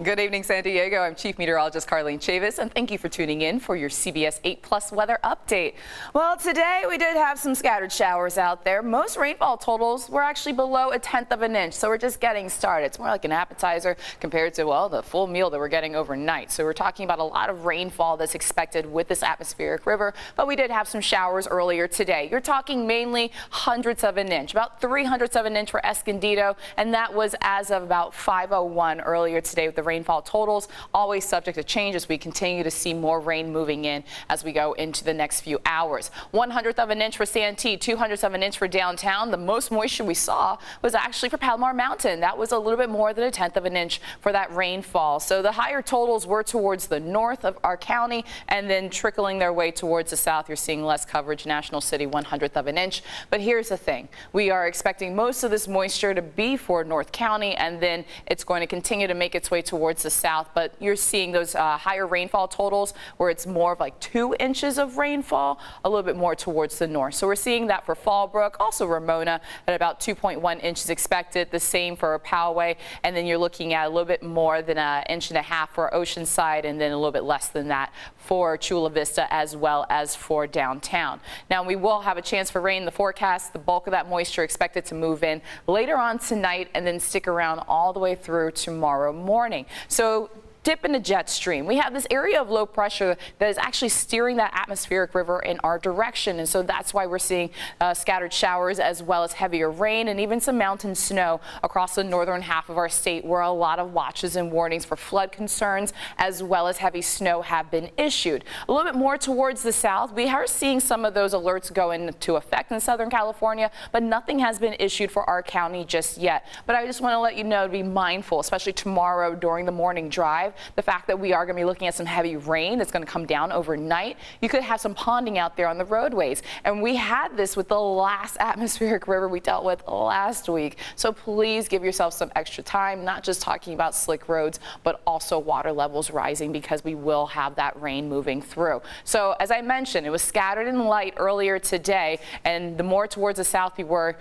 Good evening, San Diego. I'm Chief Meteorologist Carlene Chavis, and thank you for tuning in for your CBS 8 Plus weather update. Well, today we did have some scattered showers out there. Most rainfall totals were actually below 1/10 of an inch, so we're just getting started. It's more like an appetizer compared to, well, the full meal that we're getting overnight. So we're talking about a lot of rainfall that's expected with this atmospheric river, but we did have some showers earlier today. You're talking mainly hundredths of an inch, about 3/100ths of an inch for Escondido, and that was as of about 5:01 earlier today with the rainfall totals, always subject to change as we continue to see more rain moving in as we go into the next few hours. 1/100th of an inch for Santee, 2/100ths of an inch for downtown. The most moisture we saw was actually for Palomar Mountain. That was a little bit more than 1/10 of an inch for that rainfall. So the higher totals were towards the north of our county and then trickling their way towards the south. You're seeing less coverage. National City, 1/100th of an inch. But here's the thing. We are expecting most of this moisture to be for North County, and then it's going to continue to make its way towards the south, but you're seeing those higher rainfall totals where it's more of like 2 inches of rainfall, a little bit more towards the north. So we're seeing that for Fallbrook, also Ramona at about 2.1 inches expected, the same for Poway, and then you're looking at a little bit more than 1.5 inches for Oceanside, and then a little bit less than that for Chula Vista as well as for downtown. Now we will have a chance for rain in the forecast. The bulk of that moisture expected to move in later on tonight and then stick around all the way through tomorrow morning. So dip in the jet stream. We have this area of low pressure that is actually steering that atmospheric river in our direction, and so that's why we're seeing scattered showers as well as heavier rain and even some mountain snow across the northern half of our state, where a lot of watches and warnings for flood concerns as well as heavy snow have been issued. A little bit more towards the south, we are seeing some of those alerts go into effect in Southern California, but nothing has been issued for our county just yet. But I just want to let you know to be mindful, especially tomorrow during the morning drive. The fact that we are going to be looking at some heavy rain that's going to come down overnight. You could have some ponding out there on the roadways. And we had this with the last atmospheric river we dealt with last week. So please give yourself some extra time, not just talking about slick roads, but also water levels rising, because we will have that rain moving through. So as I mentioned, it was scattered and light earlier today, and the more towards the south you were,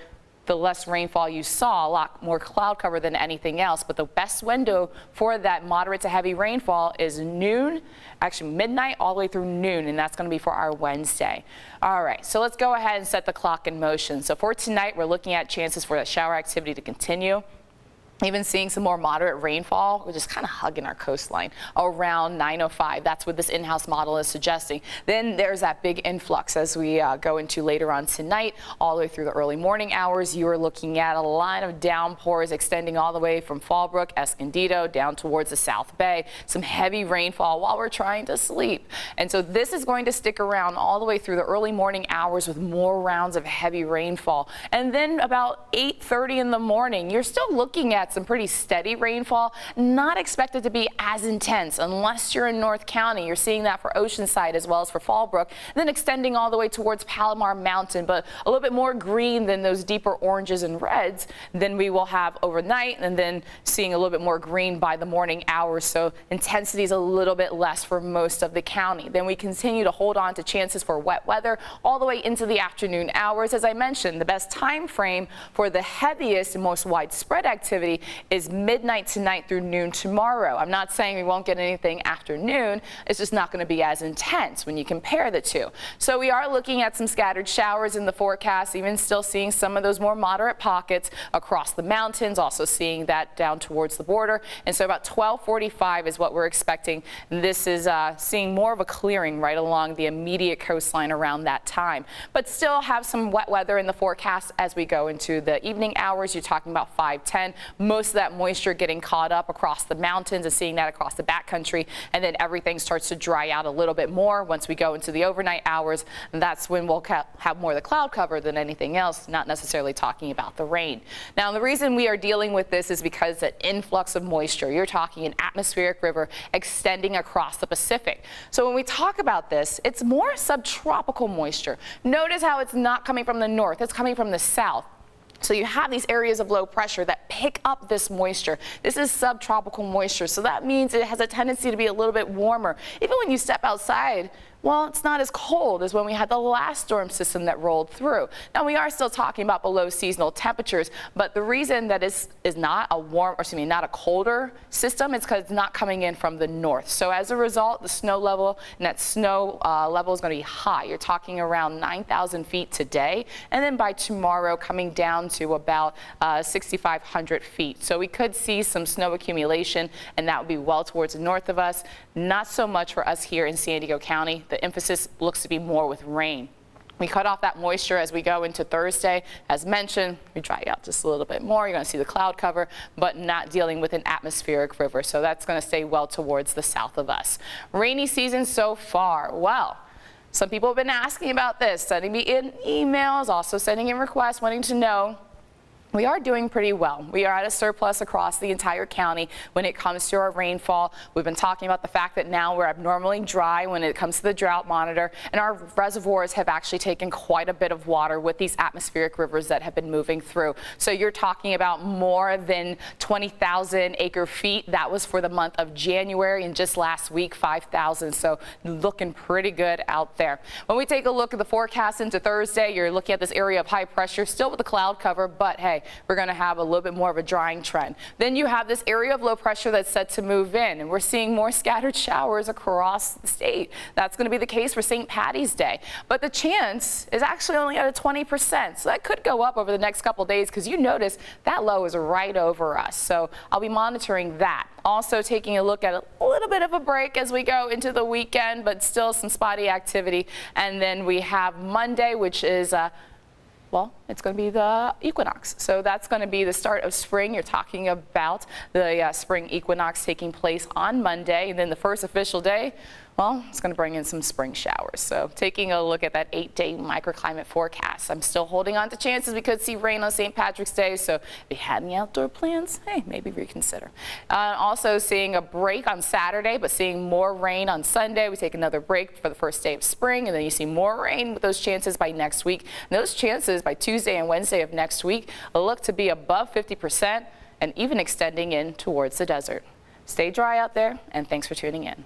the less rainfall you saw, a lot more cloud cover than anything else. But the best window for that moderate to heavy rainfall is noon, actually midnight all the way through noon, and that's going to be for our Wednesday. All right, so let's go ahead and set the clock in motion. So for tonight, we're looking at chances for that shower activity to continue. Even seeing some more moderate rainfall, which is kind of hugging our coastline around 9:05. That's what this in-house model is suggesting. Then there's that big influx as we go into later on tonight, all the way through the early morning hours. You are looking at a line of downpours extending all the way from Fallbrook, Escondido, down towards the South Bay. Some heavy rainfall while we're trying to sleep. And so this is going to stick around all the way through the early morning hours with more rounds of heavy rainfall. And then about 8:30 in the morning, you're still looking at some pretty steady rainfall, not expected to be as intense unless you're in North County. You're seeing that for Oceanside as well as for Fallbrook, then extending all the way towards Palomar Mountain, but a little bit more green than those deeper oranges and reds than we will have overnight, and then seeing a little bit more green by the morning hours. So intensity is a little bit less for most of the county. Then we continue to hold on to chances for wet weather all the way into the afternoon hours. As I mentioned, the best time frame for the heaviest and most widespread activity is midnight tonight through noon tomorrow. I'm not saying we won't get anything after noon. It's just not going to be as intense when you compare the two. So we are looking at some scattered showers in the forecast, even still seeing some of those more moderate pockets across the mountains, also seeing that down towards the border. And so about 12:45 is what we're expecting. This is seeing more of a clearing right along the immediate coastline around that time, but still have some wet weather in the forecast as we go into the evening hours. You're talking about 5:10. Most of that moisture getting caught up across the mountains and seeing that across the backcountry, and then everything starts to dry out a little bit more once we go into the overnight hours, and that's when we'll have more of the cloud cover than anything else, not necessarily talking about the rain. Now, the reason we are dealing with this is because that influx of moisture. You're talking an atmospheric river extending across the Pacific. So when we talk about this, it's more subtropical moisture. Notice how it's not coming from the north, it's coming from the south. So you have these areas of low pressure that pick up this moisture. This is subtropical moisture, so that means it has a tendency to be a little bit warmer. Even when you step outside, Well, it's not as cold as when we had the last storm system that rolled through. Now, we are still talking about below seasonal temperatures, but the reason that is not a warm, or excuse me, not a colder system is because it's not coming in from the north. So as a result, the snow level and that snow level is going to be high. You're talking around 9,000 feet today, and then by tomorrow coming down to about 6,500 feet. So we could see some snow accumulation, and that would be well towards the north of us. Not so much for us here in San Diego County. The emphasis looks to be more with rain. We cut off that moisture as we go into Thursday. As mentioned, we dry out just a little bit more. You're going to see the cloud cover, but not dealing with an atmospheric river. So that's going to stay well towards the south of us. Rainy season so far. Well, some people have been asking about this, sending me in emails, also sending in requests, wanting to know. We are doing pretty well. We are at a surplus across the entire county when it comes to our rainfall. We've been talking about the fact that now we're abnormally dry when it comes to the drought monitor, and our reservoirs have actually taken quite a bit of water with these atmospheric rivers that have been moving through. So you're talking about more than 20,000 acre feet. That was for the month of January, and just last week 5,000. So looking pretty good out there. When we take a look at the forecast into Thursday, you're looking at this area of high pressure still with the cloud cover, but hey, we're going to have a little bit more of a drying trend. Then you have this area of low pressure that's set to move in, and we're seeing more scattered showers across the state. That's going to be the case for St. Patty's Day. But the chance is actually only at a 20%. So that could go up over the next couple days, because you notice that low is right over us. So I'll be monitoring that. Also taking a look at a little bit of a break as we go into the weekend, but still some spotty activity. And then we have Monday, which is well, it's going to be the equinox. So that's going to be the start of spring. You're talking about the spring equinox taking place on Monday. And then the first official day, well, it's going to bring in some spring showers. So taking a look at that 8-day microclimate forecast, I'm still holding on to chances we could see rain on St. Patrick's Day. So if you had any outdoor plans, hey, maybe reconsider. Also seeing a break on Saturday, but seeing more rain on Sunday. We take another break for the first day of spring, and then you see more rain with those chances by next week. And those chances by Tuesday and Wednesday of next week look to be above 50% and even extending in towards the desert. Stay dry out there, and thanks for tuning in.